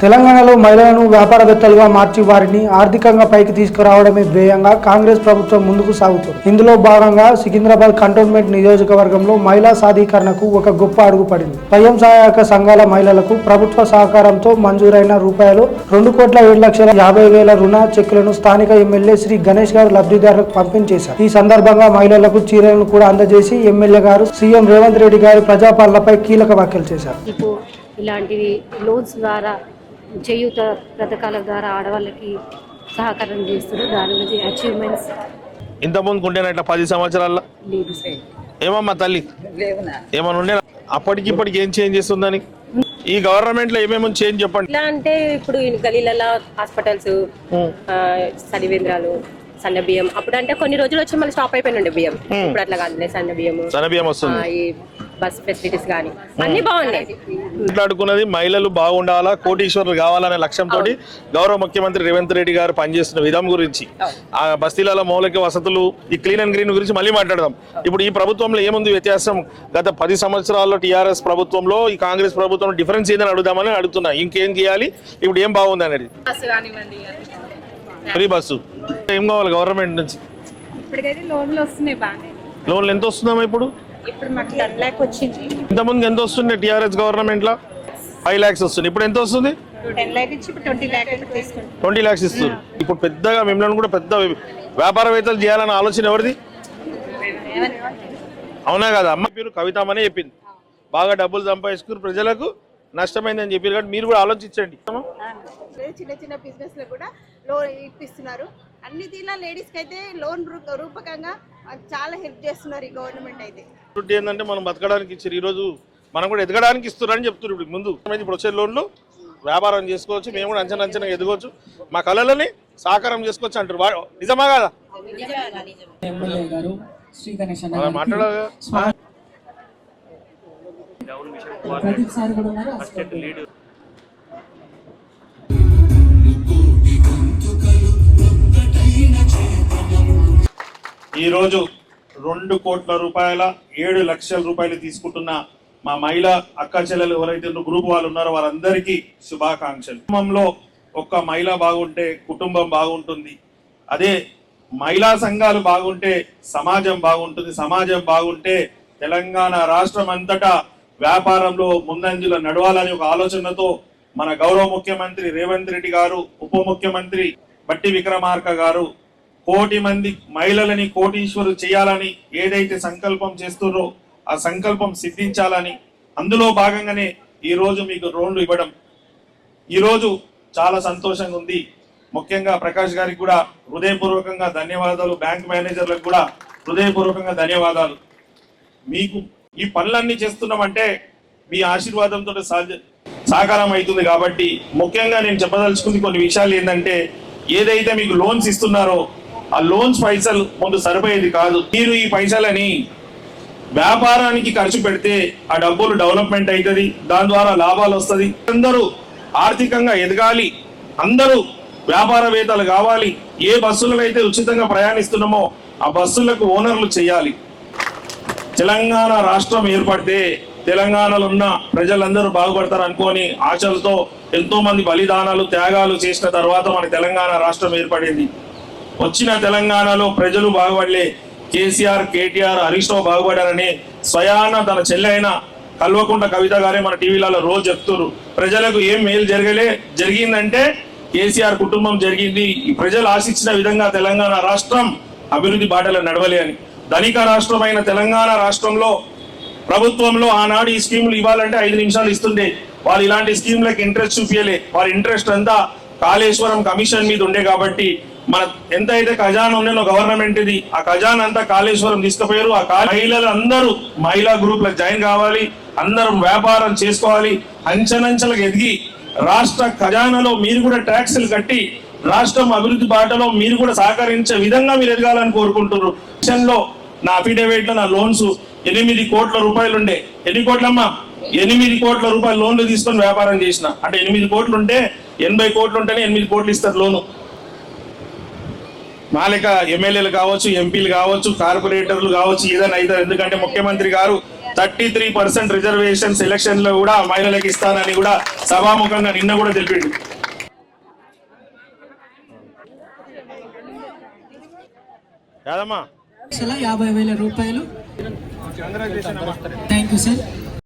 తెలంగాణలో మహిళలను వ్యాపారవేత్తలుగా మార్చి వారిని ఆర్థికంగా పైకి తీసుకురావడమే ధ్యేయంగా కాంగ్రెస్ ప్రభుత్వం ముందుకు సాగుతుంది. ఇందులో భాగంగా సికింద్రాబాద్ కంటోన్మెంట్ నియోజకవర్గంలో మహిళా సాధికారణకు ఒక గొప్ప అడుగు పడింది. స్వయం సహాయక సంఘాల మహిళలకు ప్రభుత్వ సహకారంతో మంజూరైన రూపాయలు 2,07,50,000 రుణ చెక్కులను స్థానిక ఎమ్మెల్యే శ్రీ గణేష్ గారు లబ్ధిదారులకు పంపిణీ చేశారు. ఈ సందర్భంగా మహిళలకు చీరలను కూడా అందజేసి ఎమ్మెల్యే గారు సీఎం రేవంత్ రెడ్డి గారి ప్రజాపాలనపై కీలక వ్యాఖ్యలు చేశారు. ఇలాంటివి లోన్స్ ద్వారా చేయూత పథకాల ద్వారా ఆడవాళ్ళకి సహకారం చేస్తారు. దాని గురించి అచీవ్మెంట్స్ ఇంతకుముందు ఉంటేనా ఇట్లా 10 సంవత్సరాల్లో లేదు. ఏమమ్మా తల్లి ఏమన్నా ఉండే అప్పటికి ఇప్పటికి ఏం చేంజ్ చేస్తుందని ఈ గవర్నమెంట్ లో ఏమేమో చేంజ్ చెప్పండి. ఇలా అంటే ఇప్పుడు గలీలలో హాస్పిటల్స్, స్టడీ కేంద్రాలు, సన్న బియ్యం అప్పుడు అంటే కొన్ని రోజులు వచ్చి మళ్ళీ స్టాప్ అయిపోయినండి బియ్యం. ఇప్పుడు అట్లా కాదు, సన్న బియ్యం వస్తుంది. ఈ బస్ ఫెసిలిటీస్ కానీ అన్ని బాగున్నాయి. మాట్లాడుకున్నది మహిళలు బాగుండాలా, కోటీశ్వరులు కావాలనే లక్ష్యంతో గౌరవ ముఖ్యమంత్రి రేవంత్ రెడ్డి గారు పనిచేస్తున్న విధం గురించి, ఆ బస్తీలలో మౌలిక వసతులు, ఈ క్లీన్ అండ్ గ్రీన్ గురించి మళ్ళీ మాట్లాడదాం. ఇప్పుడు ఈ ప్రభుత్వంలో ఏముంది వ్యత్యాసం? గత 10 సంవత్సరాల్లో టీఆర్ఎస్ ప్రభుత్వంలో ఈ కాంగ్రెస్ ప్రభుత్వం డిఫరెన్స్ ఏదని అడుగుదామని అడుగుతున్నా. ఇంకేం చేయాలి, ఇప్పుడు ఏం బాగుంది అనేది. ఫ్రీ బస్సు ఏం కావాలి గవర్నమెంట్ నుంచి? లోన్లు ఎంత వస్తుందమ్మా ఇప్పుడు? మాకు 10 lakhs వచ్చింది. ఇంతకుముందు ఎంత వస్తుంది టీఆర్ఎస్ గవర్నమెంట్ లో? 5 lakhs వస్తుంది. ఇప్పుడు ఎంత వస్తుంది? 10 lakhs ఇచ్చి 20 lakhs 20 lakhs ఇస్తుంది. ఇప్పుడు పెద్దగా మిమ్మల్ని కూడా పెద్ద వ్యాపారవేత్తలు చేయాలన్న ఆలోచన ఎవరిది? అవునా కదా? అమ్మ పేరు కవితమనే చెప్పింది. బాగా డబ్బులు సంపాదించుకుని ప్రజలకు నష్టమైందని చెప్పారు. కాబట్టి మీరు కూడా ఆలోచించండి. చిన్న చిన్న బిజినెస్ లో కూడా లోన్ ఇప్పిస్తున్నారు. అన్ని తీలా లేడీస్ కి అయితే లోన్ రూపకంగా చాలా హెల్ప్ చేస్తున్నారు ఈ గవర్నమెంట్ అయితే. ఏంటంటే మనం బతకడానికి ఇచ్చారు, ఈ రోజు మనం కూడా ఎదగడానికి ఇస్తున్నారని చెప్తున్నారు. ఇప్పుడు ముందు ఇప్పుడు వచ్చే లోన్లు వ్యాపారం చేసుకోవచ్చు, మేము కూడా అంచనా ఎదగవచ్చు, మా కళలని సాకారం చేసుకోవచ్చు అంటారు. నిజమా కదా? మాట్లాడాలి. ఈరోజు 2 కోట్ల రూపాయల 7 లక్షల రూపాయలు తీసుకుంటున్న మా మహిళా అక్క చెల్లెలు ఎవరైతే గ్రూప్ వాళ్ళు ఉన్నారో వారందరికీ శుభాకాంక్షలు. కుటుంబంలో ఒక్క మహిళ బాగుంటే కుటుంబం బాగుంటుంది. అదే మహిళా సంఘాలు బాగుంటే సమాజం బాగుంటుంది. సమాజం బాగుంటే తెలంగాణ రాష్ట్రం అంతటా వ్యాపారంలో ముందంజలో నడవాలని ఒక ఆలోచనతో మన గౌరవ ముఖ్యమంత్రి రేవంత్ రెడ్డి గారు, ఉప ముఖ్యమంత్రి బట్టి విక్రమార్క గారు కోటి మంది మహిళలని కోటీశ్వరు చేయాలని ఏదైతే సంకల్పం చేస్తున్నారో ఆ సంకల్పం సిద్ధించాలని, అందులో భాగంగానే ఈ రోజు మీకు లోన్లు ఇవ్వడం ఈరోజు చాలా సంతోషంగా ఉంది. ముఖ్యంగా ప్రకాష్ గారికి కూడా హృదయపూర్వకంగా ధన్యవాదాలు, బ్యాంక్ మేనేజర్లకు కూడా హృదయపూర్వకంగా ధన్యవాదాలు. మీకు ఈ పనులన్నీ చేస్తున్నామంటే మీ ఆశీర్వాదంతో సాకారం అవుతుంది. కాబట్టి ముఖ్యంగా నేను చెప్పదలుచుకుంది కొన్ని విషయాలు ఏంటంటే, ఏదైతే మీకు లోన్స్ ఇస్తున్నారో ఆ లోన్స్ పైసలు ముందు సరిపోయేది కాదు. మీరు ఈ పైసలని వ్యాపారానికి ఖర్చు పెడితే ఆ డబ్బులు డెవలప్మెంట్ అవుతుంది, దాని ద్వారా లాభాలు వస్తుంది. అందరూ ఆర్థికంగా ఎదగాలి, అందరూ వ్యాపారవేత్తలు కావాలి. ఏ బస్సులలో అయితే ఉచితంగా ప్రయాణిస్తున్నామో ఆ బస్సులకు ఓనర్లు చేయాలి. తెలంగాణ రాష్ట్రం ఏర్పడితే తెలంగాణలో ఉన్న ప్రజలందరూ బాగుపడతారు అనుకోని ఆశలతో ఎంతో మంది బలిదానాలు, త్యాగాలు చేసిన తర్వాత మన తెలంగాణ రాష్ట్రం ఏర్పడింది. వచ్చిన తెలంగాణలో ప్రజలు బాగుపడలే. కేసీఆర్, కేటీఆర్, హరీష్ రావు బాగుపడారని స్వయాన తన చెల్లె అయిన కల్వకుంట్ల కవిత గారే మన టీవీలలో రోజు చెప్తున్నారు. ప్రజలకు ఏం మేలు జరిగిందంటే కేసీఆర్ కుటుంబం జరిగింది. ఈ ప్రజలు ఆశించిన విధంగా తెలంగాణ రాష్ట్రం అభివృద్ధి బాటలో నడవలే అని. ధనిక రాష్ట్రమైన తెలంగాణ రాష్ట్రంలో ప్రభుత్వంలో ఆనాడు ఈ స్కీములు ఇవ్వాలంటే 5 నిమిషాలు ఇస్తుండే. వాళ్ళు ఇలాంటి స్కీములకు ఇంట్రెస్ట్ చూపించలే. వారి ఇంట్రెస్ట్ అంతా కాళేశ్వరం కమిషన్ మీద ఉండే. కాబట్టి మన ఎంత అయితే ఖజానా ఉండేనో గవర్నమెంట్ ఇది, ఆ ఖజానా అంతా కాళేశ్వరం తీసుకుపోయారు. ఆ మహిళలు అందరూ మహిళా గ్రూప్లకు జాయిన్ కావాలి, అందరూ వ్యాపారం చేసుకోవాలి, అంచెలంచెలకు ఎదిగి రాష్ట్ర ఖజానాలో మీరు కూడా ట్యాక్సులు కట్టి రాష్ట్రం అభివృద్ధి బాటలో మీరు కూడా సహకరించే విధంగా మీరు ఎదగాలని కోరుకుంటున్నారు. నా అఫిడేవిట్ లో నా లోన్స్ 8 కోట్ల రూపాయలు ఉండే. ఎన్ని కోట్లమ్మా? 8 కోట్ల రూపాయలు లోన్లు తీసుకొని వ్యాపారం చేసిన. అంటే 8 కోట్లు ఉంటే 80 కోట్లు ఉంటేనే 8 కోట్లు ఇస్తారు లోను. మా లెక్క ఎమ్మెల్యేలు కావచ్చు, ఎంపీలు కావచ్చు, కార్పొరేటర్లు కావచ్చు, ఏదైనా అవుతారు. ఎందుకంటే ముఖ్యమంత్రి గారు 33% రిజర్వేషన్స్ ఎలక్షన్ లో కూడా మహిళలకు ఇస్తానని కూడా సభాముఖంగా నిన్న కూడా తెలిపిండు. రూపాయలు. Thank you sir.